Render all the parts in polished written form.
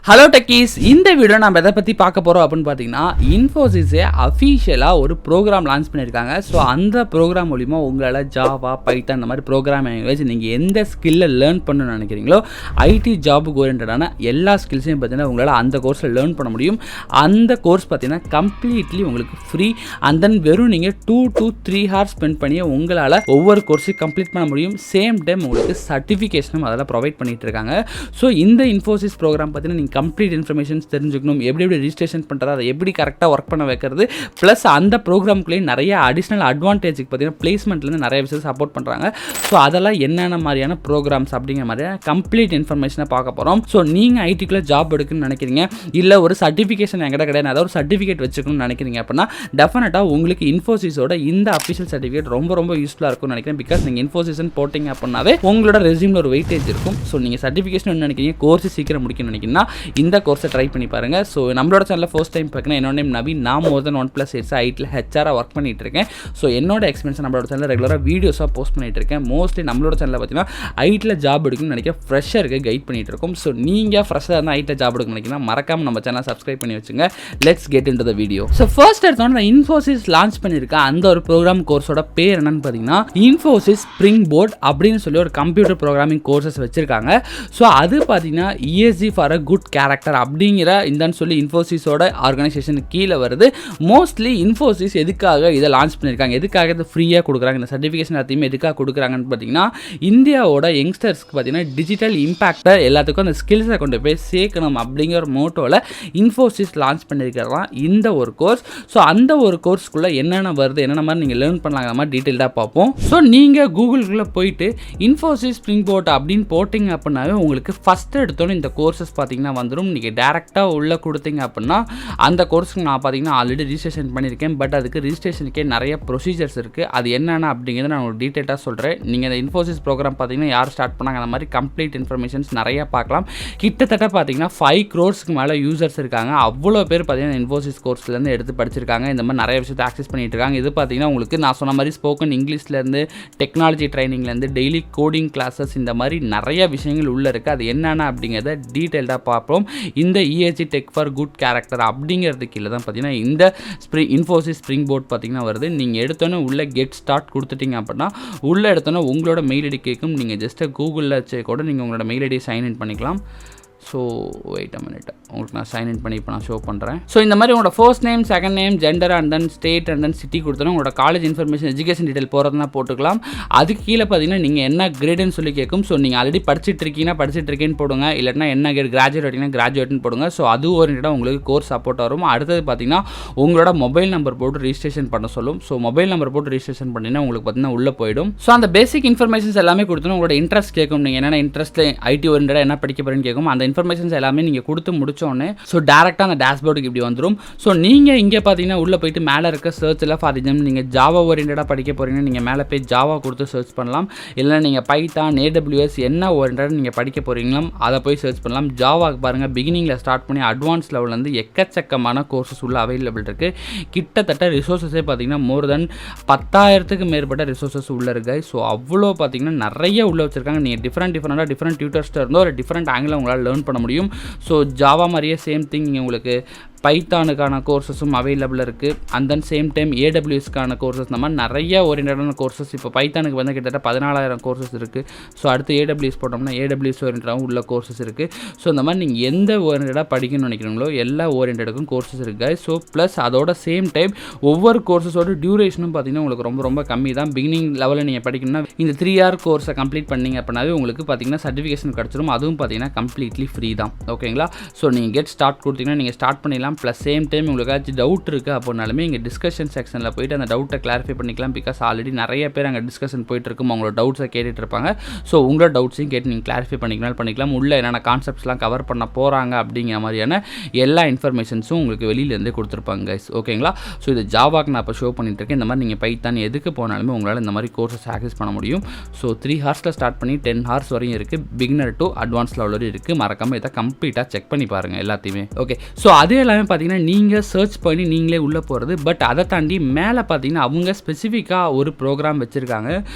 Hello techies, இந்த video நம்ம எதை பற்றி பார்க்க போகிறோம் அப்படின்னு பார்த்தீங்கன்னா, இன்ஃபோசிஸே அஃபீஷியலாக ஒரு ப்ரோக்ராம் லான்ச் பண்ணியிருக்காங்க. ஸோ அந்த ப்ரோக்ராம் மூலிமா உங்களால் ஜாவா, பைத்தான் இந்த மாதிரி ப்ரோக்ராம் லாங்குவேஜ் நீங்கள் எந்த ஸ்கில்லை லேர்ன் பண்ணணும்னு நினைக்கிறீங்களோ, ஐடி ஜாபுக்கு ஓரியன்டான எல்லா ஸ்கில்ஸையும் பார்த்தீங்கன்னா உங்களால் அந்த கோர்ஸில் லேர்ன் பண்ண முடியும். அந்த கோர்ஸ் பார்த்தீங்கன்னா கம்ப்ளீட்லி உங்களுக்கு ஃப்ரீ. அண்ட் தென் வெறும் நீங்கள் 2 to 3 ஹவர்ஸ் ஸ்பெண்ட் பண்ணி உங்களால் ஒவ்வொரு கோர்ஸையும் கம்ப்ளீட் பண்ண முடியும். சேம் டைம் உங்களுக்கு சர்டிஃபிகேஷனும் அதெல்லாம் ப்ரொவைட் பண்ணிட்டு இருக்காங்க. ஸோ இந்த இன்ஃபோசிஸ் ப்ரோக்ராம் பார்த்தீங்கன்னா நீங்கள் கம்ப்ளீட் இன்ஃபர்மேஷன்ஸ் தெரிஞ்சுக்கணும், எப்படி ரிஜிஸ்ட்ரேஷன் பண்ணுறது, அதை எப்படி கரெக்டாக ஒர்க் பண்ண வைக்கிறது, ப்ளஸ் அந்த ப்ரோக்ராம்குள்ளேயே நிறைய அடிஷ்னல் அட்வான்டேஜுக்கு பார்த்தீங்கன்னா பிளேஸ்மெண்ட்லேருந்து நிறைய விஷயம் சப்போர்ட் பண்ணுறாங்க. ஸோ அதெல்லாம் என்னென்ன மாதிரியான ப்ரோக்ராம்ஸ் அப்படிங்கிற மாதிரியான கம்ப்ளீட் இன்ஃபர்மேஷனை பார்க்க போகிறோம். ஸோ நீங்கள் ஐடிக்குள்ளே ஜாப் எடுக்குன்னு நினைக்கிறீங்க, இல்லை ஒரு சர்டிஃபிகேஷன் என்கிட்ட கிடையாது, அதாவது ஒரு சர்டிஃபிகேட் வச்சுக்கணும்னு நினைக்கிறீங்க அப்படின்னா டெஃபினட்டாக உங்களுக்கு இன்ஃபோசிஸோட இந்த அஃபிஷியல் சர்டிஃபிகேட் ரொம்ப ரொம்ப யூஸ்ஃபுல்லாக இருக்கும்னு நினைக்கிறேன். பிகாஸ் நீங்கள் இன்ஃபோசிஸ்ன்னு போட்டிங்க அப்படின்னாவே உங்களோட ரெஸ்யூமில் ஒரு வெயிட்டேஜ் இருக்கும். ஸோ நீங்கள் சர்டிஃபிகேஷன் நினைக்கிறீங்க, கோர்ஸ் சீக்கிரம் முடிக்கணும்னு நினைக்கிறீங்கன்னா இந்த கோர்ஸை ட்ரை பண்ணி பாருங்கள். ஸோ நம்மளோட சேனலில் ஃபர்ஸ்ட் டைம் பார்க்கணும், என்னோட நேம் நவீன். நான் மோர் தென் 1+ இயர்ஸ் ஐடியில் ஹெச்ஆராக ஒர்க் பண்ணிட்டு இருக்கேன். ஸோ என்னோட எக்ஸ்பீரியன்ஸ் நம்மளோட சேனலில் ரெகுலராக வீடியோஸாக போஸ்ட் பண்ணிட்டு இருக்கேன். மோஸ்ட்லி நம்மளோட சேனலில் பார்த்தீங்கன்னா ஐடியில் ஜாப் எடுக்கணும்னு நினைக்கிற ஃப்ரெஷருக்கு கைட் பண்ணிட்டு இருக்கோம். ஸோ நீங்கள் ஃப்ரெஷ்ஷாக இருந்தால் ஐடியில் ஜாப் எடுக்கணும்னு நினைக்கிறீங்கன்னா மறக்காம நம்ம சேனலை சப்ஸ்கிரைப் பண்ணி வச்சுங்க. Let's get into the video. So first எடுத்தோன்னா இன்ஃபோசிஸ் லான்ச் பண்ணியிருக்க அந்த ஒரு ப்ரோக்ராம் கோர்ஸோட பேர் என்னன்னு பார்த்தீங்கன்னா இன்ஃபோசிஸ் ஸ்ப்ரிங்போர்ட் அப்படின்னு சொல்லி ஒரு கம்ப்யூட்டர் ப்ரோக்ராமிங் கோர்சஸ் வச்சிருக்காங்க. ஸோ அது பார்த்தீங்கன்னா ESG for a good character அப்படிங்கிற இந்தன்னு சொல்லி இன்ஃபோசிஸோட ஆர்கனைசேஷன் கீழே வருது. மோஸ்ட்லி இன்ஃபோசிஸ் எதுக்காக இதை லான்ச் பண்ணியிருக்காங்க, எதுக்காக இதை ஃப்ரீயாக கொடுக்குறாங்க, இந்த சர்டிஃபிகேஷன் எல்லாத்தையுமே எதுக்காக கொடுக்குறாங்கன்னு பார்த்தீங்கன்னா இந்தியாவோட யங்ஸ்டர்ஸ்க்கு பார்த்தீங்கன்னா டிஜிட்டல் இம்பாக்டை எல்லாத்துக்கும் அந்த ஸ்கில்ஸை கொண்டு போய் சேர்க்கணும் அப்படிங்கிற ஒரு மோட்டோவில் இன்ஃபோசிஸ் லான்ச் பண்ணியிருக்கிறதான் இந்த ஒரு கோர்ஸ். ஸோ அந்த ஒரு கோர்ஸ்க்குள்ளே என்னென்ன வருது, என்னென்ன மாதிரி நீங்கள் லேர்ன் பண்ணலாங்கிற மாதிரி டீட்டெயில்டாக பார்ப்போம். ஸோ நீங்கள் கூகுளுக்குள்ளே போயிட்டு இன்ஃபோசிஸ் ஸ்ப்ரிங்போர்ட் அப்படின்னு போட்டிங்க அப்படின்னாவே உங்களுக்கு ஃபஸ்ட்டு எடுத்தோன்னே இந்த கோர்சஸ் பார்த்தீங்கன்னா வந்துடும். நீங்கள் டேரெக்டாக உள்ளே கொடுத்தீங்க அப்படின்னா அந்த கோர்ஸுக்கு நான் பார்த்தீங்கன்னா ஆல்ரெடி ரிஜிஸ்ட்ரேஷன் பண்ணியிருக்கேன். பட் அதுக்கு ரிஜிஸ்ட்ரேஷனுக்கே நிறைய ப்ரொசீஜர்ஸ் இருக்குது. அது என்னென்ன அப்படிங்கிறத நான் உங்களுக்கு டீட்டெயிலாக சொல்கிறேன். நீங்கள் இந்த இன்ஃபோசிஸ் ப்ரோக்ராம் பார்த்தீங்கன்னா யார் ஸ்டார்ட் பண்ணாங்க அந்த மாதிரி கம்ப்ளீட் இன்ஃபர்மேஷன்ஸ் நிறையா பார்க்கலாம். கிட்டத்தட்ட பார்த்தீங்கன்னா 5 crores மேலே யூசர்ஸ் இருக்காங்க. அவ்வளோ பேர் பார்த்தீங்கன்னா இன்ஃபோசிஸ் கோர்ஸ்லேருந்து எடுத்து படிச்சிருக்காங்க. இந்த மாதிரி நிறைய விஷயத்தை ஆக்சஸ் பண்ணிட்டு இருக்காங்க. இது பார்த்தீங்கன்னா உங்களுக்கு நான் சொன்ன மாதிரி ஸ்போக்கன் இங்கிலீஷ்லேருந்து டெக்னாலஜி ட்ரைனிங்லேருந்து டெய்லி கோடிங் கிளாஸஸ் இந்த மாதிரி நிறைய விஷயங்கள் உள்ளே இருக்குது. அது என்னென்ன அப்படிங்கிறத டீட்டெயில்டாக பார்ப்போம். இந்த ESG tech for good character அப்படிங்கிறது கீழே தான் பார்த்தீங்கன்னா இந்த இன்ஃபோசிஸ் ஸ்ப்ரிங்போர்ட் பார்த்தீங்கன்னா வருது. நீங்கள் எடுத்தோன்னே உள்ளே கெட் ஸ்டார்ட் கொடுத்துட்டீங்க அப்படின்னா உள்ளே எடுத்தோன்னே உங்களோட மெயில் ஐடி கேட்கும். நீங்கள் ஜஸ்ட்டு கூகுளில் வச்சு கூட நீங்கள் உங்களோட மெயில் ஐடியை சைன்இன் பண்ணிக்கலாம். ஸோ வெயிட் அ மினிட், உங்களுக்கு நான் சைன்இன் பண்ணி இப்போ நான் ஷோ பண்ணுறேன். ஸோ இந்த மாதிரி உங்களோட first name, second name, gender and then state and then city கொடுத்தோன்னா உங்களோட காலேஜ் இன்ஃபர்மேஷன், எஜுகேஷன் டீட்டெயில் போகிறதுனா போட்டுக்கலாம். அதுக்கு கீழே பார்த்தீங்கன்னா நீங்கள் என்ன கிரேடுன்னு சொல்லி கேட்கும். ஸோ நீங்கள் ஆல்ரெடி படிச்சுட்டு இருக்கேன்னு போடுங்க, இல்லைனா என்ன கிரேட் கிராஜுவேட்டிங்கன்னா கிராஜுவேட்னு போடுங்க. ஸோ அது ஓரியன்டாக உங்களுக்கு கோர்ஸ் சப்போர்ட் வரும். அடுத்தது பார்த்தீங்கன்னா உங்களோட மொபைல் நம்பர் போட்டு ரிஜிஸ்ட்ரேஷன் பண்ண சொல்லும். ஸோ மொபைல் நம்பர் போட்டு ரிஜிஸ்ட்ரேஷன் பண்ணிங்கன்னா உங்களுக்கு பார்த்தீங்கன்னா உள்ளே போயிடும். ஸோ அந்த பேசிக் இன்ஃபர்மேஷன்ஸ் எல்லாமே கொடுத்தோன்னா உங்களோட இன்ட்ரெஸ்ட் கேட்கும். நீங்கள் என்னென்ன இன்ட்ரெஸ்ட் ஐடி ஓரியன்டாக என்ன படிக்க போகிறேன்னு கேட்கும். அந்த இன்ஃபர்மேஷன்ஸ் எல்லாமே நீங்கள் கொடுத்து முடிச்சோடனே ஸோ டேரெக்டாக அந்த டேஷ்போர்டுக்கு இப்படி வந்துடும். ஸோ நீங்கள் இங்கே பார்த்தீங்கன்னா உள்ளே போயிட்டு மேலே இருக்க சர்ச்சில் ஃபார் எக்ஸாம்பிள் நீங்கள் ஜாவா ஓரியன்டாக படிக்க போகிறீங்கன்னா நீங்கள் மேலே போய் ஜாவா கொடுத்து சர்ச் பண்ணலாம். இல்லை நீங்கள் பைத்தான், AWS என்ன ஓரியன்டாக நீங்கள் படிக்க போகிறீங்களோ அதை போய் சர்ச் பண்ணலாம். ஜாவாக்கு பாருங்கள் பிகினிங்கில் ஸ்டார்ட் பண்ணி அட்வான்ஸ் லெவல்லேருந்து எக்கச்சக்கமான கோர்சஸ் உள்ள அவைலபிள் இருக்குது. கிட்டத்தட்ட ரிசோர்ஸஸே பார்த்தீங்கன்னா மோர் தென் 10,000க்கு மேற்பட்ட ரிசோர்ஸஸ் உள்ளே இருக்குது. ஸோ அவ்வளோ பார்த்தீங்கன்னா நிறைய உள்ளே வச்சுருக்காங்க. நீங்கள் டிஃப்ரெண்ட் டியூட்டர்ஸ்ட்டு இருந்தோ ஒரு டிஃப்ரெண்ட் ஆங்கிளில் உங்களால் லேர்ன் பண்ண முடியும். ஸோ ஜாவா மாதிரியே சேம் திங் இங்கே உங்களுக்கு பைத்தானுக்கான கோர்சஸும் அவைலபிள் இருக்குது. அண்ட் தென் சேம் டைம் AWSக்கான கோர்சஸ் இந்த மாதிரி நிறைய ஓரியன்டான கோர்சஸ் இப்போ பைத்தானுக்கு வந்து கிட்டத்தட்ட 14,000 கோர்சஸ் இருக்குது. ஸோ அடுத்து AWS போட்டோம்னா AWS ஓரியன்டாகவும் உள்ள கோர்சஸ் இருக்குது. ஸோ இந்த மாதிரி நீங்கள் எந்த ஓரியன்டாக படிக்கணும்னு நினைக்கிறீங்களோ எல்லா ஓரியன்டாக்கும் கோர்சஸ் இருக்குது. ஸோ ப்ளஸ் அதோட சேம் டைம் ஒவ்வொரு கோர்சஸோட டியூரேஷனும் பார்த்தீங்கன்னா உங்களுக்கு ரொம்ப ரொம்ப கம்மி தான். பிகினிங் லெவலில் நீங்கள் படிக்கணும்னா இந்த 3 hour கோர்ஸை கம்ப்ளீட் பண்ணிங்க அப்படின்னாவே உங்களுக்கு பார்த்தீங்கன்னா சர்டிஃபிகேஷன் கிடச்சிடும். அதுவும் பார்த்தீங்கன்னா கம்ப்ளீட்லி ஃப்ரீ தான். ஓகேங்களா? ஸோ நீங்கள் கெட் ஸ்டார்ட் கொடுத்தீங்கன்னா நீங்கள் ஸ்டார்ட் பண்ணிடலாம். ப்ளஸ் சேம் டைம் உங்களுக்கு ஏதாச்சும் டவுட் இருக்குது அப்படின்னாலுமே இங்கே டிஸ்கஷன் செக்ஷனில் போய்ட்டு அந்த டவுட்டை கிளாரிஃபை பண்ணிக்கலாம். பிகாஸ் ஆல்ரெடி நிறைய பேர் அங்கே டிஸ்கஷன் போயிட்டு இருக்கும், அவங்களோட டவுட்ஸை கேட்டுட்டு இருப்பாங்க. ஸோ உங்களோட டவுட்ஸையும் கேட்டு நீங்கள் கிளாரிஃபை பண்ணிக்கலாம். உள்ள என்னென்ன கான்செப்ட்ஸ்லாம் கவர் பண்ண போகிறாங்க அப்படிங்கிற மாதிரியான எல்லா இன்ஃபர்மேஷன்ஸும் உங்களுக்கு வெளியிலேருந்தே கொடுத்துருப்பாங்க கைஸ். ஓகேங்களா? ஸோ இது ஜாவாக்கு நான் இப்போ ஷோ பண்ணிட்டு இருக்கேன். இந்த மாதிரி நீங்கள் பைத்தான் எதுக்கு போனாலுமே உங்களால் இந்த மாதிரி கோர்சஸ் ஆக்சஸ் பண்ண முடியும். ஸோ 3 hours ஸ்டார்ட் பண்ணி 10 hours வரையும் இருக்குது. பிகினர் டு அட்வான்ஸ் லெவல் வரையும் இருக்குது. மறக்காமல் இதை கம்ப்ளீட்டாக செக் பண்ணி பாருங்கள் எல்லாத்தையுமே. ஓகே, ஸோ அது எல்லாமே எல்லாமே பார்த்தீங்கன்னா நீங்கள் சர்ச் பண்ணி நீங்களே உள்ளே போகிறது. பட் அதை தாண்டி மேலே பார்த்தீங்கன்னா அவங்க ஸ்பெசிஃபிக்காக ஒரு ப்ரோக்ராம் வச்சுருக்காங்க.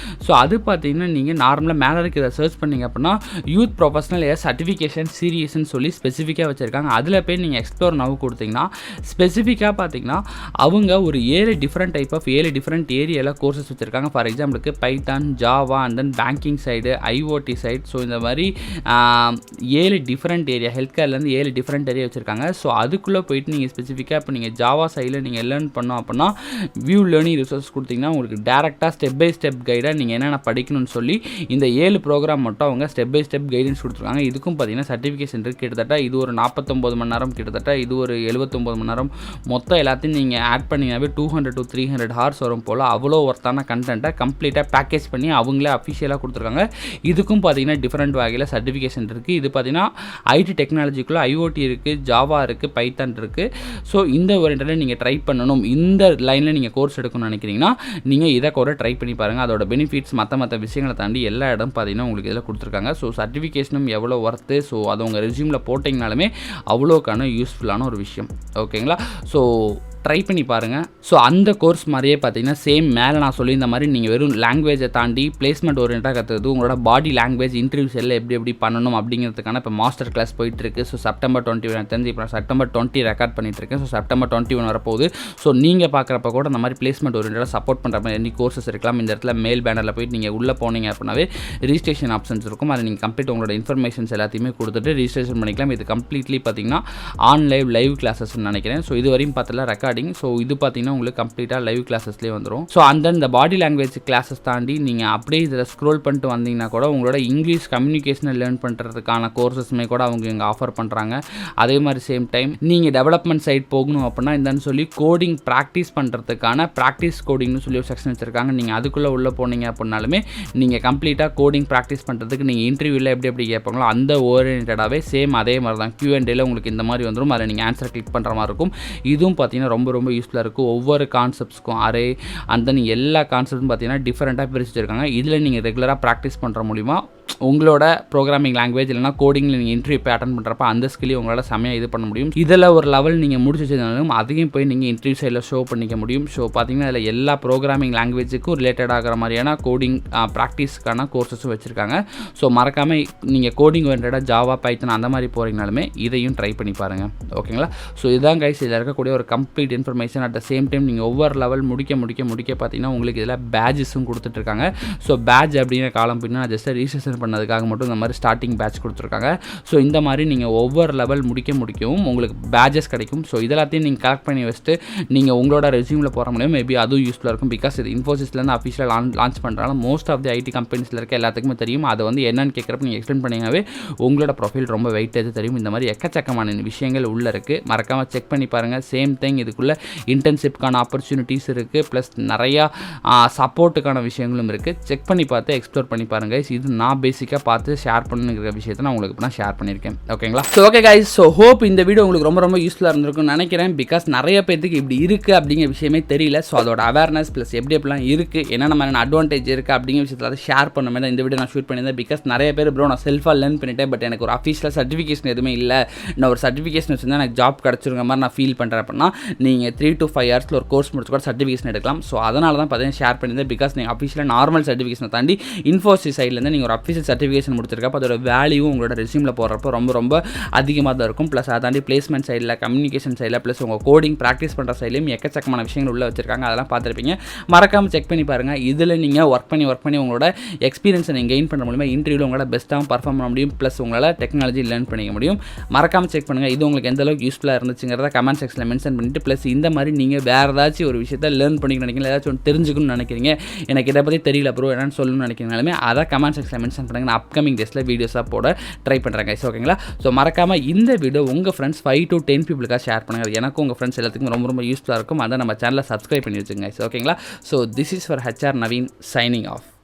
ஸோ அது பார்த்தீங்கன்னா நீங்கள் நார்மலாக மேலே இருக்கிறத சர்ச் பண்ணிங்க அப்படின்னா யூத் ப்ரொஃபஷனல் சர்டிஃபிகேஷன் சீரியஸ்ன்னு சொல்லி ஸ்பெசிஃபிக்காக வச்சுருக்காங்க. அதில் போய் நீங்கள் எக்ஸ்ப்ளோர் நவ் கொடுத்தீங்கன்னா ஸ்பெசிஃபிக்காக பார்த்தீங்கன்னா அவங்க ஒரு 7 டிஃப்ரெண்ட் டைப் ஆஃப் 7 டிஃப்ரெண்ட் ஏரியாவில் கோர்சஸ் வச்சுருக்காங்க. ஃபார் எக்ஸாம்பிளுக்கு Python, Java and then banking side, IoT side. So இந்த மாதிரி 7 டிஃப்ரெண்ட் ஏரியா, ஹெல்த் கேர்லேருந்து 7 டிஃப்ரெண்ட் ஏரியா வச்சுருக்காங்க. ஸோ அதுக்குள்ளே போயிட்டு நீங்கள் ஸ்பெசிஃபிக்காக இப்போ நீங்கள் ஜாவா சைடில் நீங்கள் லேர்ன் பண்ணோம் அப்படின்னா வியூ லேர்னிங் ரிசோர்ஸ் கொடுத்தீங்கன்னா உங்களுக்கு டேரெக்டாக ஸ்டெப் பை ஸ்டெப் கைடாக நீங்கள் என்னென்ன படிக்கணும்னு சொல்லி இந்த 7 ப்ரோக்ராம் மட்டும் அவங்க ஸ்டெப் பை ஸ்டெப் கைடன்ஸ் கொடுத்துருக்காங்க. இதுக்கும் பார்த்தீங்கன்னா சர்டிஃபிகேஷன் இருக்குது. கிட்டத்தட்ட இது ஒரு 49 மணி நேரம், கிட்டத்தட்ட இது ஒரு 79 மணி நேரம். மொத்தம் எல்லாத்தையும் நீங்கள் ஆட் பண்ணிங்கனாவே 200 to 300 ஹார்ஸ் வரும் போல். அவ்வளோ ஒர்த்தான கண்டென்ட்டை கம்ப்ளீட்டாக பேக்கேஜ் பண்ணி அவங்களே அஃபிஷியலாக கொடுத்துருக்காங்க. இதுக்கும் பார்த்தீங்கன்னா டிஃப்ரெண்ட் வகையில் சர்டிஃபிகேஷன் இருக்குது. இது பார்த்தீங்கன்னா ஐடி டெக்னாலஜிக்குள்ளே ஐஓடி இருக்குது, ஜாவா இருக்குது, பைத்தான் இருக்குது. ஸோ இந்த ஓரியன்டில் நீங்கள் ட்ரை பண்ணணும், இந்த லைனில் நீங்கள் கோர்ஸ் எடுக்கணும்னு நினைக்கிறீங்கன்னா நீங்கள் இதை கூட ட்ரை பண்ணி பாருங்கள். அதோட பெனிஃபிட்ஸ் மற்ற விஷயங்களை தாண்டி எல்லா இடம் பார்த்தீங்கன்னா உங்களுக்கு இதில் கொடுத்துருக்காங்க. ஸோ சர்டிஃபிகேஷனும் எவ்வளோ ஒர்த்து, ஸோ அதை உங்கள் ரெஸ்யூமில் போட்டிங்கனாலுமே அவ்வளோக்கான யூஸ்ஃபுல்லான ஒரு விஷயம். ஓகேங்களா? ஸோ ட்ரை பண்ணி பாருங்கள். ஸோ அந்த கோர்ஸ் மாதிரியே பார்த்தீங்கன்னா சேம் மேலே நான் சொல்லியிருந்த மாதிரி நீங்கள் வெறும் லாங்குவேஜை தாண்டி பிளேஸ்மெண்ட் ஓரியன்டாக கற்றுக்கிறது, உங்களோட பாடி லாங்குவேஜ் இன்டர்வியூஸ் எல்லாம் எப்படி பண்ணணும் அப்படிங்கிறதுக்கான இப்போ மாஸ்டர் கிளாஸ் போயிட்டுருக்கு. ஸோ செப்டம்பர் 21 தெரிஞ்சு இப்போ செப்டம்பர் 20 ரெக்கார்ட் பண்ணிட்டுருக்கேன். ஸோ செப்டம்பர் 21 வரப்போகுது. ஸோ நீங்கள் பார்க்குறப்ப கூட இந்த மாதிரி பிளேஸ்மெண்ட் ஓரியன்டாக சப்போர்ட் பண்ணுற மாதிரி எனி கோர்சஸ் இருக்கலாம். இந்த இடத்துல மேல் பேனரில் போயிட்டு நீங்கள் உள்ளே போனீங்க அப்படின்னாவே ரிஜிஸ்ட்ரேஷன் ஆப்ஷன்ஸ் இருக்கும். அதை நீங்கள் கம்ப்ளீட் உங்களோட இன்ஃபர்மேஷன்ஸ் எல்லாத்தையுமே கொடுத்துட்டு ரிஜிஸ்ட்ரேஷன் பண்ணிக்கலாம். இது கம்ப்ளீட்லி பார்த்தீங்கன்னா லைவ் கிளாஸஸ்ன்னு நினைக்கிறேன். ஸோ இது வரையும் பார்த்தல ரெக்கார்டிங். ஸோ இது பார்த்தீங்கன்னா உங்களுக்கு கம்ப்ளீட்டாக லைவ் கிளாஸஸ்லேயே வந்துடும். ஸோ அந்த இந்த பாடி லாங்குவேஜ் கிளாஸஸ் தாண்டி நீங்கள் அப்படியே இதில் ஸ்க்ரோல் பண்ணிட்டு வந்தீங்கன்னா கூட உங்களோட இங்கிலீஷ் கம்யூனிகேஷனை லேர்ன் பண்ணுறதுக்கான கோர்சஸ்மே கூட அவங்க இங்கே ஆஃபர் பண்ணுறாங்க. அதே மாதிரி சேம் டைம் நீங்கள் டெவலப்மெண்ட் சைட் போகணும் அப்படின்னா இந்தன்னு சொல்லி கோடிங் ப்ராக்டிஸ் பண்ணுறதுக்கான ப்ராக்டிஸ் கோடிங்னு சொல்லி ஒரு செக்ஷன் வச்சுருக்காங்க. நீங்கள் அதுக்குள்ளே உள்ளே போனீங்க அப்படின்னாலுமே நீங்கள் கம்ப்ளீட்டாக கோடிங் ப்ராக்டிஸ் பண்ணுறதுக்கு நீங்கள் இன்டர்வியூவில் எப்படி கேட்பாங்களோ அந்த ஓரியன்டாகவே சேம் அதே மாதிரி தான் Q&Aல உங்களுக்கு இந்த மாதிரி வந்துடும். அதில் நீங்கள் ஆன்சர் கிளிக் பண்ணுற மாதிரி இருக்கும். இதுவும் பார்த்தீங்கன்னா ரொம்ப யூஸ்ஃபுல்லாக இருக்கும். ஒவ்வொரு கான்செப்ட்ஸ்க்கும் அரே அந்த நீங்கள் எல்லா கான்செப்ட்டும் பார்த்தீங்கன்னா டிஃப்ரெண்ட்டாக பிரித்து வச்சுருக்காங்க. இதில் நீங்கள் ரெகுலராக ப்ராக்டிஸ் பண்ணுற மூலிமா உங்களோட ப்ரோக்ராமிங் லாங்குவேஜ் இல்லைனா கோடிங்கில் நீங்கள் இன்டர்வியூ போய் அட்டன் பண்ணுறப்ப அந்த ஸ்கில்லையும் உங்களால் செம்மையாக இது பண்ண முடியும். இதில் ஒரு லெவல் நீங்கள் முடிச்சு வச்சதுனாலும் அதையும் போய் நீங்கள் இன்டர்வியூ சைடில் ஷோ பண்ணிக்க முடியும். ஸோ பார்த்தீங்கன்னா அதில் எல்லா ப்ரோக்ராமிங் லாங்குவேஜுக்கும் ரிலேட்டட் ஆகிற மாதிரியான கோடிங் ப்ராக்டிஸ்க்கான கோர்சஸும் வச்சுருக்காங்க. ஸோ மறக்காமல் நீங்கள் கோடிங் ஓரியன்டாக ஜாவா, பைத்தான் அந்த மாதிரி போகிறீங்கனாலுமே இதையும் ட்ரை பண்ணி பாருங்கள். ஓகேங்களா? ஸோ இதுதான் கைஸ் இதில் இருக்கக்கூடிய ஒரு complete information. At the same time நீங்கள் ஒவ்வொரு லெவல் முடிக்க பார்த்தீங்கன்னா உங்களுக்கு இதில் பேட்ஜஸும் கொடுத்துட்ருக்காங்க. ஸோ பேட்ஜ் அப்படிங்கிற காலம் பின்னா ஜஸ்ட் ரிஜிஸ்ட்ரேஷன் பண்ணதுக்காக மட்டும் இந்த மாதிரி ஸ்டார்டிங் பேட்ச் கொடுத்துருக்காங்க. ஸோ இந்த மாதிரி நீங்கள் ஒவ்வொரு லெவல் முடிக்கவும் உங்களுக்கு பேட்ஜஸ் கிடைக்கும். ஸோ இதெல்லாத்தையும் நீங்கள் கலெக்ட் பண்ணி வச்சுட்டு நீங்கள் உங்களோட ரெஸ்யூமில் போகிற முடியும். மேபி அதுவும் யூஸ்ஃபுல்லாக இருக்கும். பிகாஸ் இது இன்ஃபோசிஸ்லேருந்து அஃபிஷியலாக லான்ச் பண்ணுறாங்க. மோஸ்ட் ஆஃப் தி ஐடி கம்பெனிஸில் இருக்க எல்லாத்துக்குமே தெரியும். அதை வந்து என்னன்னு கேட்குறப்ப நீங்கள் எக்ஸ்பிளைன் பண்ணிங்கனாவே உங்களோட ப்ரொஃபைல் ரொம்ப வெயிட்டேஜ் தெரியும். இந்த மாதிரி எக்கச்சக்கமான விஷயங்கள் உள்ளே இருக்குது. மறக்காமல் செக் பண்ணி பாருங்கள். சேம் திங் இதுக்குள்ளே இன்டர்ன்ஷிப்கான ஆப்பர்ச்சுனிட்டிஸ் இருக்குது. ப்ளஸ் நிறையா சப்போர்ட்டுக்கான விஷயங்களும் இருக்குது. செக் பண்ணி பார்த்து எக்ஸ்ப்ளோர் பண்ணி பாருங்கள். இது நான் பேசிக்காக பார்த்து ஷேர் பண்ணுங்கிற விஷயத்தை நான் உங்களுக்கு நான் ஷேர் பண்ணியிருக்கேன். ஓகேங்களா? So okay guys, so hope இந்த வீடியோ உங்களுக்கு ரொம்ப யூஸ்ஃபுல்லாக இருந்திருக்கும்னு நினைக்கிறேன். பிகாஸ் நிறைய பேருக்கு இப்படி இருக்குது அப்படிங்கிற விஷயமே தெரியல. ஸோ அதோட அவேர்னஸ் ப்ளஸ் எப்படிலாம் இருக்குது, என்னென்ன மாதிரியான அட்வான்டேஜ் இருக்குது அப்படிங்கிற விஷயத்தில் அதை ஷேர் பண்ண மாதிரி தான் இந்த வீடியோ நான் ஷூட் பண்ணியிருந்தேன். பிகாஸ் நிறைய பேர் ப்ரோ நான் செல்ஃபாக லேர்ன் பண்ணிட்டேன், பட் எனக்கு ஒரு அஃபீஷியல் சர்டிஃபிகேஷன் எதுவுமே இல்லை, நான் ஒரு சர்டிஃபிகேஷன் வச்சுருந்தா எனக்கு ஜாப் கிடச்சிருங்க மாதிரி நான் ஃபீல் பண்ணுறேன் அப்படின்னா நீங்கள் 3 to 5 ஹவர்ஸில் ஒரு கோர்ஸ் முடிச்சு கூட சர்டிஃபிகேஷன் எடுக்கலாம். ஸோ அதனால தான் பார்த்தீங்கன்னா ஷேர் பண்ணியிருந்தேன். பிகாஸ் நீங்கள் அஃபீஷியலாக நார்மல் சர்டிஃபிகேஷனை தாண்டி Infosys சைட்லேருந்து நீங்கள் ஒரு அஃபீஷியல் சர்டிஃபிகேஷன் முடிச்சிருக்கப்போ அதோட வேல்யூ உங்களோட ரெஸ்யூமில் போடுறப்போ ரொம்ப அதிகமாக தான் இருக்கும். ப்ளஸ் அதை தாண்டி பிளேஸ்மெண்ட் சைடில், கம்யூனிகேஷன் சைடில், ப்ளஸ் உங்கள் கோடிங் ப்ராக்டிஸ் பண்ணுற சைட்லையும் எக்கச்சக்கமான விஷயங்கள் உள்ளே வச்சிருக்காங்க. அதெல்லாம் பார்த்துருப்பீங்க. மறக்காமல் செக் பண்ணி பாருங்கள். இதில் நீங்கள் ஒர்க் பண்ணி உங்களோட எக்ஸ்பீரியன்ஸை நீங்கள் கெயின் பண்ண முடியுமா, இன்டர்வியூவில் உங்களோட பெஸ்ட்டாகவும் பர்ஃபார்ம் பண்ண முடியும். ப்ளஸ் உங்களால் டெக்னாலஜி லேர்ன் பண்ணிக்க முடியும். மறக்காமல் செக் பண்ணுங்கள். இது உங்களுக்கு எந்த அளவுக்கு யூஸ்ஃபுல்லாக இருந்துச்சுங்கிறத கமெண்ட் செக்ஷனில் மென்ஷன் பண்ணிவிட்டு, ப்ளஸ் இந்த மாதிரி நீங்கள் வேறு ஏதாச்சும் ஒரு விஷயத்தை லேர்ன் பண்ணிக்க நினைக்கிறீங்க, ஏதாச்சும் ஒன்று தெரிஞ்சுக்கணும்னு நினைக்கிறீங்க, எனக்கு இதை பற்றி தெரியல ப்ரோ என்னன்னு சொல்லணும்னு நினைக்கிறீங்கனாலுமே அதை கமெண்ட் செக்ஷனில் மென்ஷன் பண்ணுங்கள். நான் அப்கமிங் டேஸில் வீடியோஸாக போட ட்ரை பண்ணுறேன் கைஸ். ஓகேங்களா? ஸோ மறக்காமல் இந்த வீடியோ உங்கள் ஃப்ரெண்ட்ஸ் 5 to 10 பீப்புளுக்காக ஷேர் பண்ணுங்கள். எனக்கும் உங்கள் ஃப்ரெண்ட்ஸ் எல்லாத்துக்கும் ரொம்ப யூஸ்ஃபுல்லாக இருக்கும். அதை நம்ம சேனலை சப்ஸ்கிரைப் பண்ணி வச்சுங்க கைஸ். ஓகேங்களா? So this is for HR Naveen signing off.